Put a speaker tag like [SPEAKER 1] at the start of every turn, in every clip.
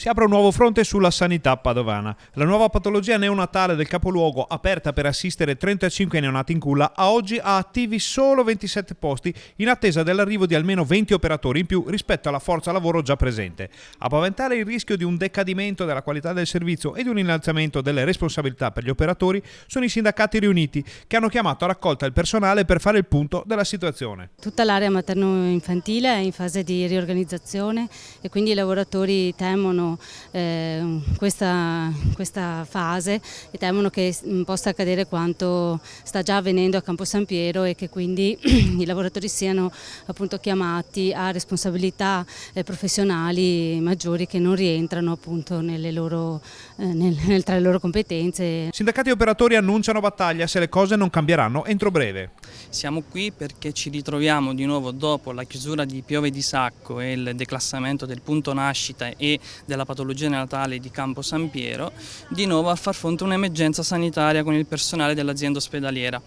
[SPEAKER 1] Si apre un nuovo fronte sulla sanità padovana. La nuova patologia neonatale del capoluogo, aperta per assistere 35 neonati in culla, a oggi ha attivi solo 27 posti in attesa dell'arrivo di almeno 20 operatori in più rispetto alla forza lavoro già presente. A paventare il rischio di un decadimento della qualità del servizio e di un innalzamento delle responsabilità per gli operatori sono i sindacati riuniti, che hanno chiamato a raccolta il personale per fare il punto della situazione.
[SPEAKER 2] Tutta l'area materno-infantile è in fase di riorganizzazione e quindi i lavoratori temono questa fase e temono che possa accadere quanto sta già avvenendo a Campo San Piero e che quindi i lavoratori siano appunto chiamati a responsabilità professionali maggiori che non rientrano appunto tra le loro competenze.
[SPEAKER 1] Sindacati e operatori annunciano battaglia se le cose non cambieranno entro breve.
[SPEAKER 3] Siamo qui perché ci ritroviamo di nuovo dopo la chiusura di Piove di Sacco e il declassamento del punto nascita e della patologia neonatale di Campo San Piero, di nuovo a far fronte a un'emergenza sanitaria con il personale dell'azienda ospedaliera.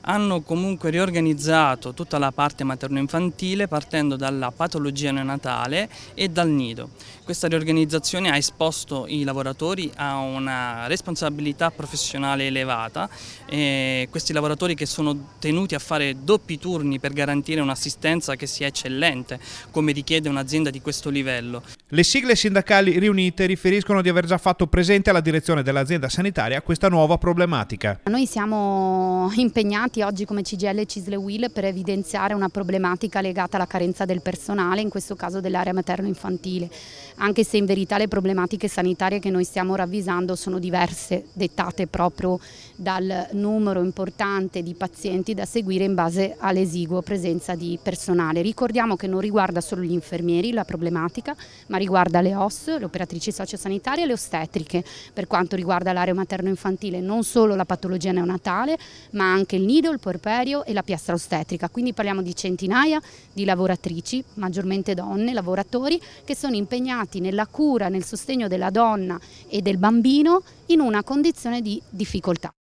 [SPEAKER 3] Hanno comunque riorganizzato tutta la parte materno-infantile partendo dalla patologia neonatale e dal nido. Questa riorganizzazione ha esposto i lavoratori a una responsabilità professionale elevata. Questi lavoratori che sono tenuti a fare doppi turni per garantire un'assistenza che sia eccellente, come richiede un'azienda di questo livello.
[SPEAKER 1] Le sigle sindacali riunite riferiscono di aver già fatto presente alla direzione dell'azienda sanitaria questa nuova problematica.
[SPEAKER 4] Noi siamo impegnati oggi come CGIL e CISL e UIL per evidenziare una problematica legata alla carenza del personale, in questo caso dell'area materno-infantile, anche se in verità le problematiche sanitarie che noi stiamo ravvisando sono diverse, dettate proprio dal numero importante di pazienti da seguire in base all'esiguo presenza di personale. Ricordiamo che non riguarda solo gli infermieri la problematica, ma riguarda le OS, le operatrici sociosanitarie e le ostetriche. Per quanto riguarda l'area materno-infantile non solo la patologia neonatale, ma anche il nido, il puerperio e la piastra ostetrica. Quindi parliamo di centinaia di lavoratrici, maggiormente donne, lavoratori, che sono impegnati nella cura, nel sostegno della donna e del bambino in una condizione di difficoltà.